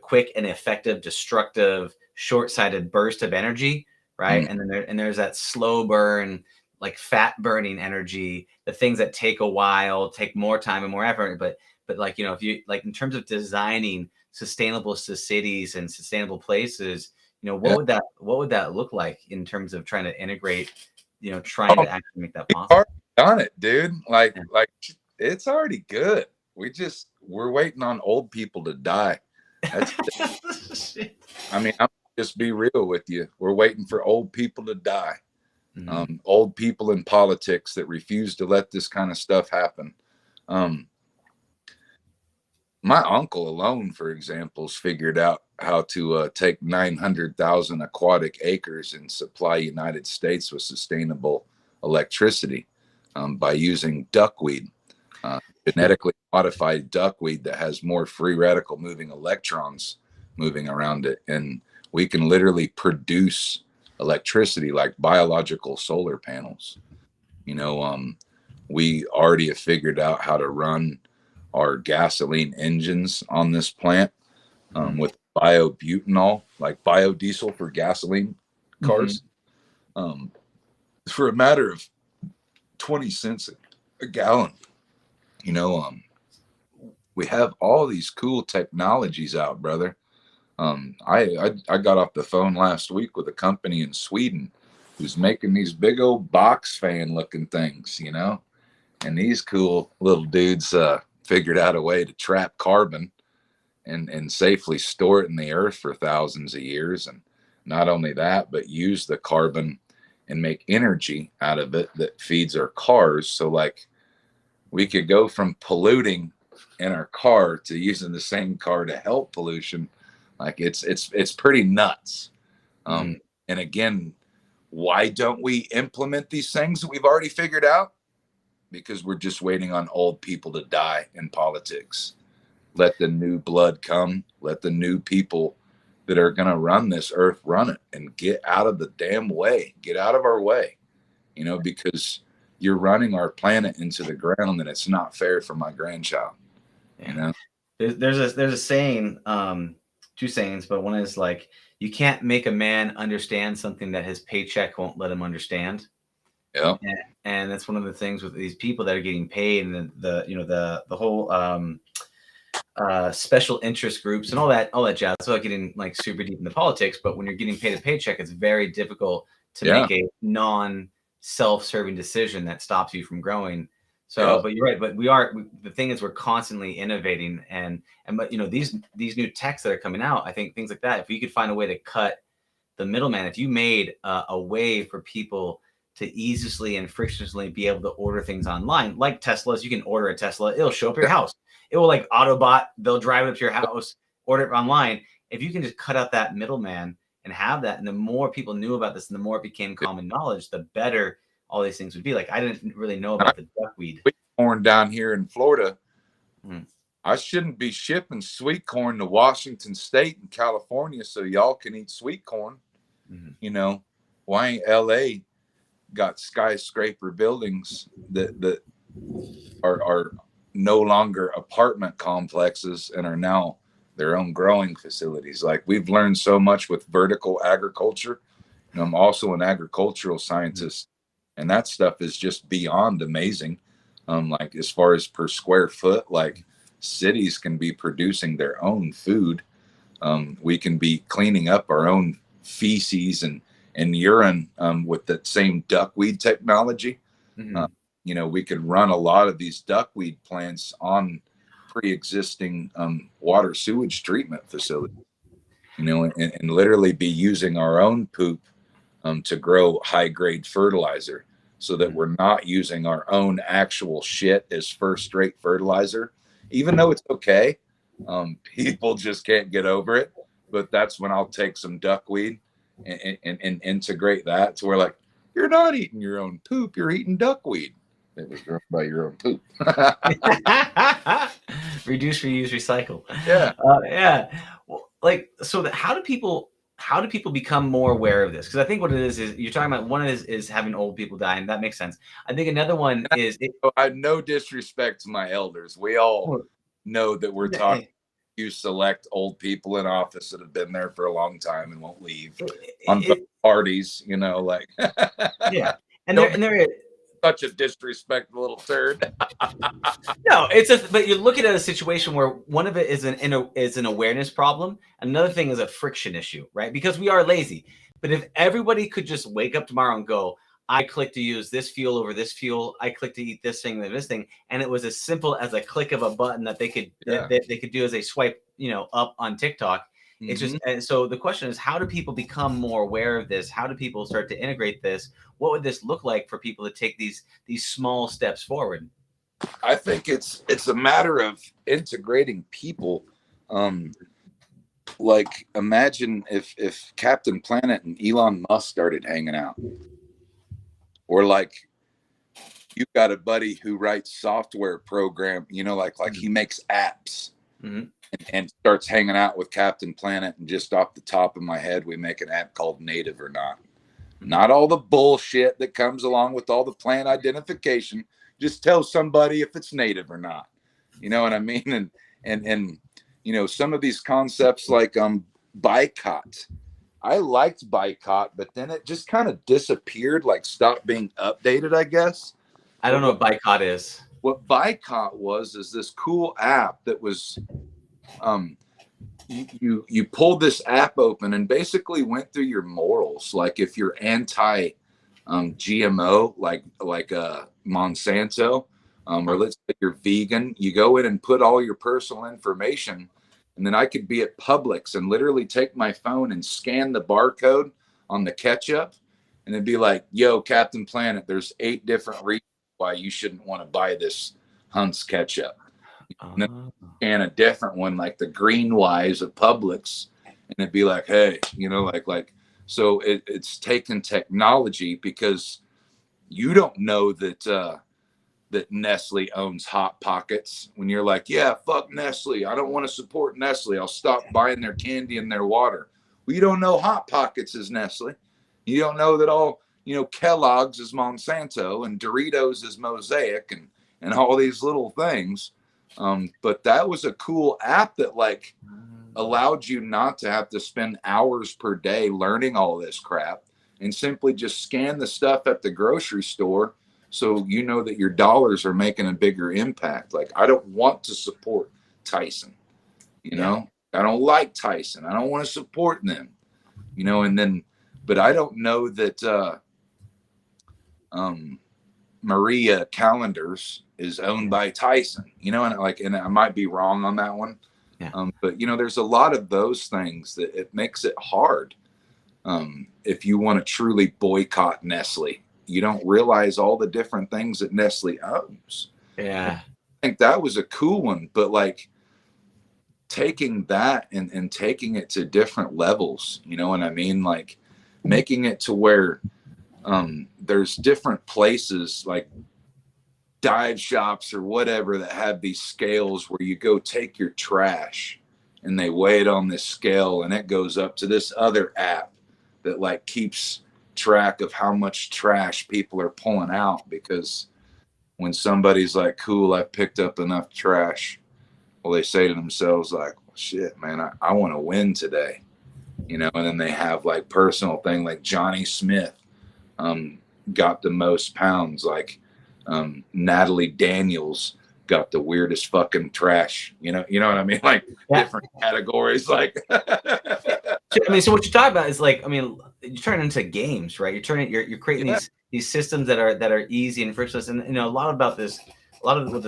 quick and effective, destructive, short-sighted burst of energy, right? And then there's that slow burn, like fat burning energy, the things that take a while, take more time and more effort. But like, if you, like, in terms of designing sustainable cities and sustainable places, what would that look like in terms of trying to integrate, trying to actually make that possible? Already done it, dude. Like it's already good. We're waiting on old people to die. That's I mean, I'm just be real with you. We're waiting for old people to die. Old people in politics that refuse to let this kind of stuff happen. My uncle alone, for example, has figured out how to take 900,000 aquatic acres and supply United States with sustainable electricity by using duckweed, genetically modified duckweed that has more free radical moving electrons moving around it. And we can literally produce electricity like biological solar panels. We already have figured out how to run our gasoline engines on this plant with biobutanol, like biodiesel for gasoline cars, for a matter of 20 cents a gallon. We have all these cool technologies out, brother. I got off the phone last week with a company in Sweden who's making these big old box fan looking things, and these cool little dudes figured out a way to trap carbon and safely store it in the earth for thousands of years. And not only that, but use the carbon and make energy out of it that feeds our cars. So, like, we could go from polluting in our car to using the same car to help pollution. Like, it's pretty nuts. And again, why don't we implement these things that we've already figured out? Because we're just waiting on old people to die in politics. Let the new blood come. Let the new people that are going to run this earth run it, and get out of the damn way. Get out of our way, because you're running our planet into the ground, and it's not fair for my grandchild. There's a saying, two sayings, but one is like, you can't make a man understand something that his paycheck won't let him understand. Yeah. And that's one of the things with these people that are getting paid, and the whole special interest groups and all that jazz. So getting like super deep into politics, but when you're getting paid a paycheck, it's very difficult to make a non-self-serving decision that stops you from growing. So, but you're right. But the thing is, we're constantly innovating, but these new techs that are coming out, I think things like that, if you could find a way to cut the middleman, if you made a way for people to easily and frictionlessly be able to order things online, like Teslas. You can order a Tesla, it'll show up at your house. It will, like Autobot, they'll drive it up to your house, order it online. If you can just cut out that middleman and have that, and the more people knew about this and the more it became common knowledge, the better all these things would be. Like, I didn't really know about the duckweed. Sweet corn down here in Florida. I shouldn't be shipping sweet corn to Washington State and California so y'all can eat sweet corn. Why ain't LA got skyscraper buildings that are no longer apartment complexes and are now their own growing facilities. Like, we've learned so much with vertical agriculture. I'm also an agricultural scientist, and that stuff is just beyond amazing. Like, as far as per square foot, like, cities can be producing their own food. We can be cleaning up our own feces and urine with that same duckweed technology. Mm-hmm. We could run a lot of these duckweed plants on pre-existing water sewage treatment facilities, and literally be using our own poop to grow high grade fertilizer, so that we're not using our own actual shit as first rate fertilizer, even though it's okay. People just can't get over it. But that's when I'll take some duckweed and integrate that to where, like, you're not eating your own poop, you're eating duckweed. It was grown by your own poop. Reduce, reuse, recycle. Yeah. Yeah. Well, like, so how do people become more aware of this? Because I think what it is you're talking about, one is having old people die, and that makes sense. I think another one is I have no disrespect to my elders. We all know that we're talking to select old people in office that have been there for a long time and won't leave on parties, like. Yeah. And they're such a disrespectful little turd. No, but you look at it as a situation where one of it is an awareness problem. Another thing is a friction issue, right? Because we are lazy. But if everybody could just wake up tomorrow and go, I click to use this fuel over this fuel, I click to eat this thing or this thing, and it was as simple as a click of a button that they could they could do as they swipe, up on TikTok. It's just, and so the question is, how do people become more aware of this? How do people start to integrate this? What would this look like for people to take these small steps forward? I think it's a matter of integrating people. Like, imagine if Captain Planet and Elon Musk started hanging out, or like, you got a buddy who writes software program, like he makes apps. And starts hanging out with Captain Planet, and just off the top of my head, we make an app called Native or Not. Not all the bullshit that comes along with all the plant identification. Just tell somebody if it's native or not. You know what I mean? And some of these concepts like boycott. I liked boycott, but then it just kind of disappeared, like stopped being updated, I guess. I don't know what boycott is. What boycott is this cool app that was you pulled this app open and basically went through your morals. Like, if you're anti GMO, like Monsanto, or let's say you're vegan, you go in and put all your personal information, and then I could be at Publix and literally take my phone and scan the barcode on the ketchup, and it'd be like, yo, Captain Planet, there's 8 different reasons why you shouldn't want to buy this Hunt's ketchup. And a different one, like the Green Wise of Publix, and it'd be like, hey, so it's taken technology, because you don't know that that Nestle owns Hot Pockets. When you're like, yeah, fuck Nestle, I don't want to support Nestle, I'll stop buying their candy and their water. Well, you don't know Hot Pockets is Nestle. You don't know that all Kellogg's is Monsanto and Doritos is Mosaic and all these little things. But that was a cool app that like allowed you not to have to spend hours per day learning all this crap, and simply just scan the stuff at the grocery store, so you know that your dollars are making a bigger impact. Like, I don't want to support Tyson, I don't like Tyson, I don't want to support them, and then, but I don't know that Maria Callender's is owned by Tyson, and I might be wrong on that one. Yeah. But there's a lot of those things that it makes it hard. If you want to truly boycott Nestle, you don't realize all the different things that Nestle owns. Yeah. I think that was a cool one, but like taking that and taking it to different levels, you know what I mean? Like making it to where there's different places like dive shops or whatever that have these scales where you go take your trash and they weigh it on this scale, and it goes up to this other app that like keeps track of how much trash people are pulling out, because when somebody's like, cool, I picked up enough trash. Well, they say to themselves like, well, shit, man, I want to win today, you know. And then they have like personal thing, like Johnny Smith got the most pounds, like Natalie Daniels got the weirdest fucking trash, you know what I mean, like different categories, like I mean, so what you're talking about is like, I mean, you turn it into games, right? You're creating these systems that are easy and frictionless, and you know, a lot of what this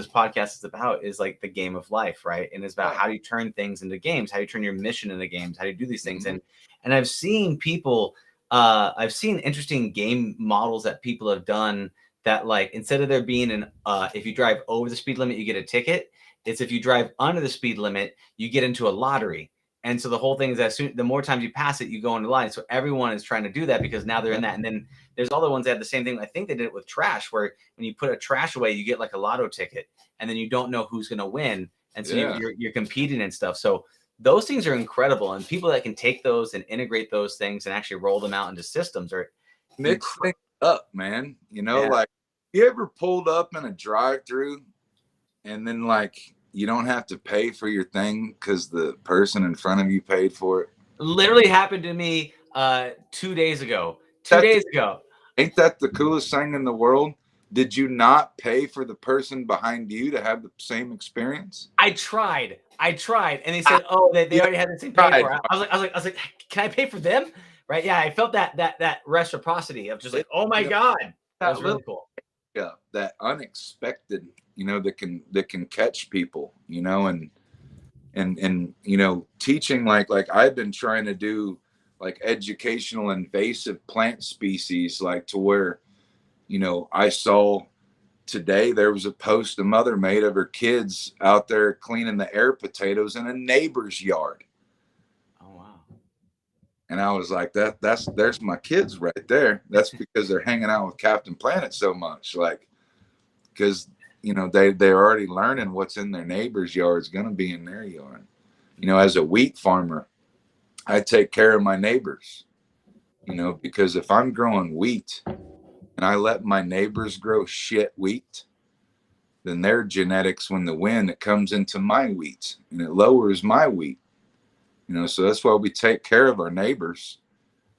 podcast is about is like the game of life, right? And it's about how do you turn things into games, how do you turn your mission into games, how do you do these things, and I've seen people, I've seen interesting game models that people have done that, like, instead of there being an if you drive over the speed limit, you get a ticket. It's if you drive under the speed limit, you get into a lottery. And so the whole thing is that the more times you pass it, you go into line. So everyone is trying to do that because now they're in that. And then there's other ones that have the same thing. I think they did it with trash, where when you put a trash away, you get like a lotto ticket, and then you don't know who's going to win. And so you're competing and stuff. So those things are incredible. And people that can take those and integrate those things and actually roll them out into systems are mix things up, man. You know, like, you ever pulled up in a drive-through and then like you don't have to pay for your thing because the person in front of you paid for it? Literally happened to me 2 days ago. 2 days ago. Ain't that the coolest thing in the world? Did you not pay for the person behind you to have the same experience? I tried, and they said, "Oh, they already had the same pay for it." I was like, "Can I pay for them?" Right? Yeah, I felt that reciprocity of just like, "Oh my god, that was really cool." Yeah, that unexpected, you know, that can catch people, you know, and you know, teaching like I've been trying to do like educational invasive plant species, like to where, you know, I saw today there was a post a mother made of her kids out there cleaning the air potatoes in a neighbor's yard. Oh wow. And I was like, there's my kids right there. That's because they're hanging out with Captain Planet so much. Like, because, you know, they're already learning what's in their neighbor's yard is going to be in their yard. You know, as a wheat farmer, I take care of my neighbors, you know, because if I'm growing wheat and I let my neighbors grow shit wheat, then their genetics, when the wind, it comes into my wheat and it lowers my wheat. You know, so that's why we take care of our neighbors,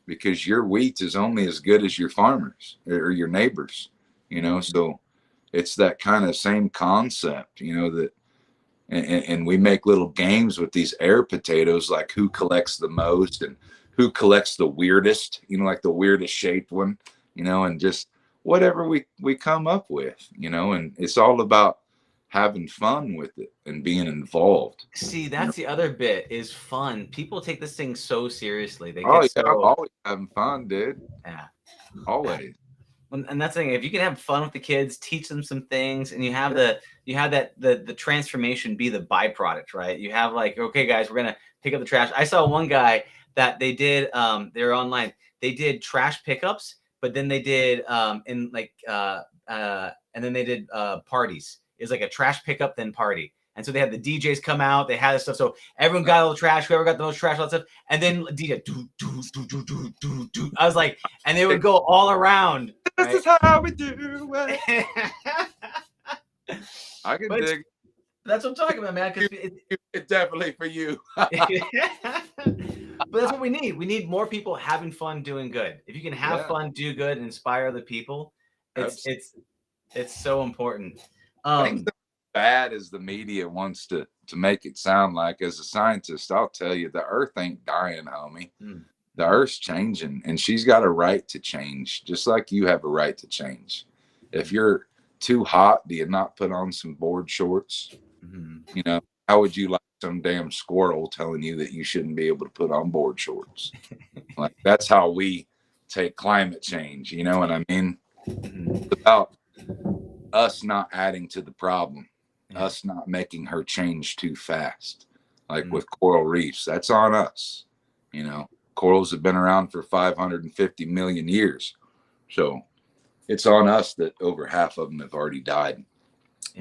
because your wheat is only as good as your farmers or your neighbors, you know. So it's that kind of same concept, you know, that, and we make little games with these air potatoes, like who collects the most and who collects the weirdest, you know, like the weirdest shaped one, you know, and just whatever we come up with, you know. And it's all about having fun with it and being involved. See, that's the other bit, is fun. People take this thing so seriously. They Oh get yeah, I'm so always having fun, dude. yeah. Always. And that's the thing. If you can have fun with the kids, teach them some things, and you have the transformation be the byproduct, right? You have like, okay, guys, we're gonna pick up the trash. I saw one guy that they did. They were online. They did trash pickups, but then they did and then they did parties. It was like a trash pickup then party. And so they had the DJs come out. They had this stuff. So everyone got all the trash. Whoever got the most trash, all that stuff. And then DJ, I was like, and they would go all around. This is how we do it. I can dig. That's what I'm talking about, man. Because it's definitely for you. But that's what we need. We need more people having fun, doing good. If you can have fun, do good, and inspire other people, it's so important. I think bad as the media wants to make it sound like, as a scientist, I'll tell you, the earth ain't dying, homie. The earth's changing, and she's got a right to change, just like you have a right to change. If you're too hot, do you not put on some board shorts? You know, how would you like some damn squirrel telling you that you shouldn't be able to put on board shorts? Like, that's how we take climate change, you know what I mean? It's about us not adding to the problem, us not making her change too fast. Like with coral reefs, that's on us. You know, corals have been around for 550 million years. So it's on us that over half of them have already died.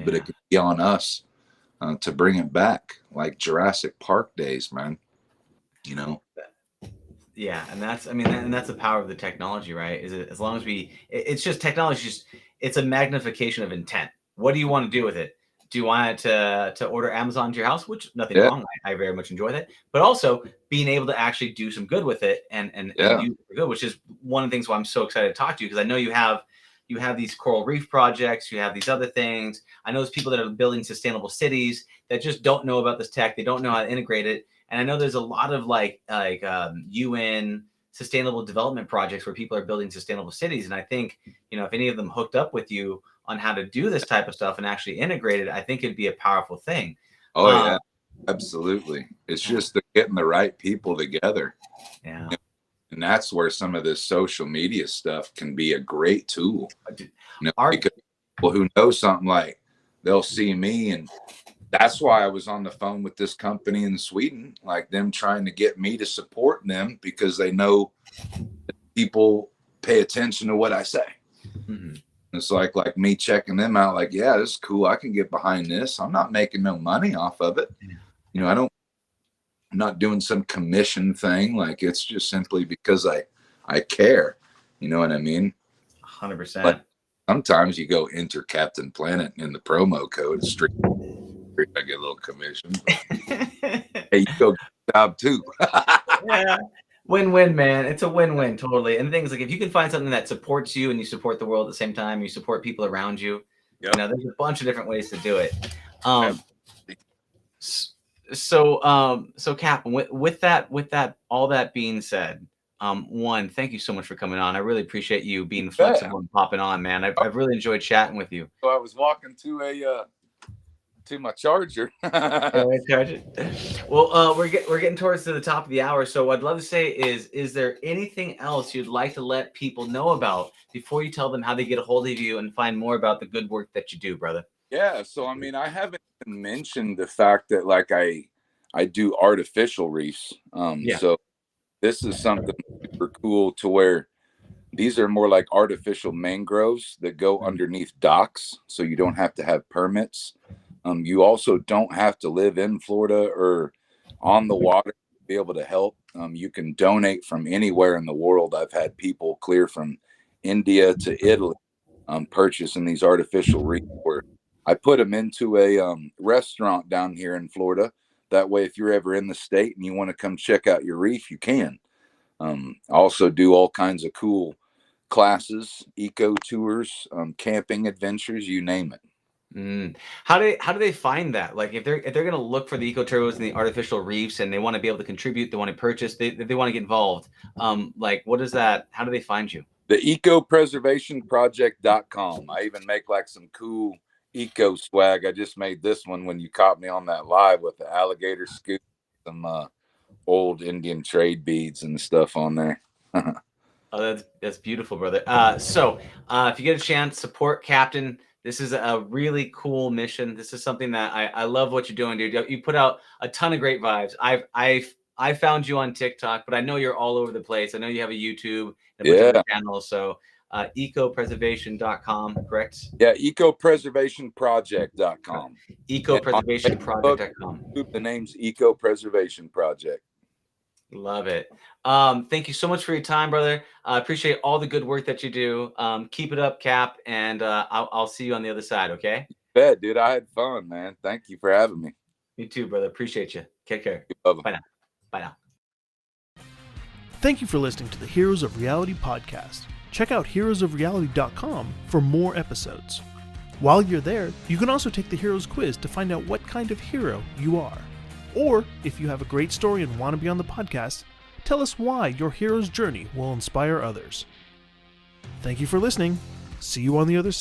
But it could be on us to bring it back, like Jurassic Park days, man. You know? Yeah, and that's the power of the technology, right? Is it, as long as it's just technology, it's a magnification of intent, What do you want to do with it? Do you want it to order Amazon to your house? Which nothing wrong. I very much enjoy that. But also being able to actually do some good with it and use it for good, which is one of the things why I'm so excited to talk to you, because I know you have these coral reef projects, you have these other things. I know there's people that are building sustainable cities that just don't know about this tech. They don't know how to integrate it. And I know there's a lot of like UN sustainable development projects where people are building sustainable cities. And I think, if any of them hooked up with you on how to do this type of stuff and actually integrate it, I think it'd be a powerful thing. Oh, yeah, absolutely. It's just getting the right people together. Yeah. And that's where some of this social media stuff can be a great tool. Because people who know something, like they'll see me, and that's why I was on the phone with this company in Sweden, like them trying to get me to support them because they know that people pay attention to what I say. Mm-hmm. It's like me checking them out, like, yeah, this is cool. I can get behind this. I'm not making no money off of it. I'm not doing some commission thing. Like, it's just simply because I care. You know what I mean? 100%. But sometimes you go enter Captain Planet in the promo code. Straight, I get a little commission. Hey, you go get a job too. Yeah. Win-win, man. It's a win-win, totally. And things like, if you can find something that supports you and you support the world at the same time, you support people around you, there's a bunch of different ways to do it. So Cap, with that, all that being said, one, thank you so much for coming on. I really appreciate you being flexible and popping on, man. I've really enjoyed chatting with you. So I was walking to my charger. Well, we're getting towards the top of the hour, so what I'd love to say is there anything else you'd like to let people know about before you tell them how they get a hold of you and find more about the good work that you do, brother? Yeah, so I mean, I haven't even mentioned the fact that like I do artificial reefs. So this is something super cool to where these are more like artificial mangroves that go underneath docks, so you don't have to have permits. You also don't have to live in Florida or on the water to be able to help. You can donate from anywhere in the world. I've had people clear from India to Italy purchasing these artificial reefs. Where I put them into a restaurant down here in Florida. That way, if you're ever in the state and you want to come check out your reef, you can. I also do all kinds of cool classes, eco tours, camping adventures, you name it. How do they find that? Like, if they're going to look for the eco tours and the artificial reefs and they want to be able to contribute, they want to purchase, they want to get involved. Like, what is that? How do they find you? The ecopreservationproject.com. I even make like some cool eco swag. I just made this one when you caught me on that live with the alligator scoop, some old Indian trade beads and stuff on there. Oh, that's beautiful, brother. So if you get a chance, support Captain. This is a really cool mission. This is something that I love what you're doing, dude. You put out a ton of great vibes. I found you on TikTok, but I know you're all over the place. I know you have a YouTube and a bunch of other channels. So ecopreservation.com, correct? Yeah, ecopreservationproject.com. Ecopreservationproject.com. The name's Eco Preservation Project. Love it. Thank you so much for your time, brother. I appreciate all the good work that you do. Keep it up, Cap, and I'll see you on the other side, okay? Bet, dude. I had fun, man. Thank you for having me. Me too, brother. Appreciate you. Take care. Bye now. Bye now. Thank you for listening to the Heroes of Reality podcast. Check out heroesofreality.com for more episodes. While you're there, you can also take the Heroes quiz to find out what kind of hero you are. Or, if you have a great story and want to be on the podcast, tell us why your hero's journey will inspire others. Thank you for listening. See you on the other side.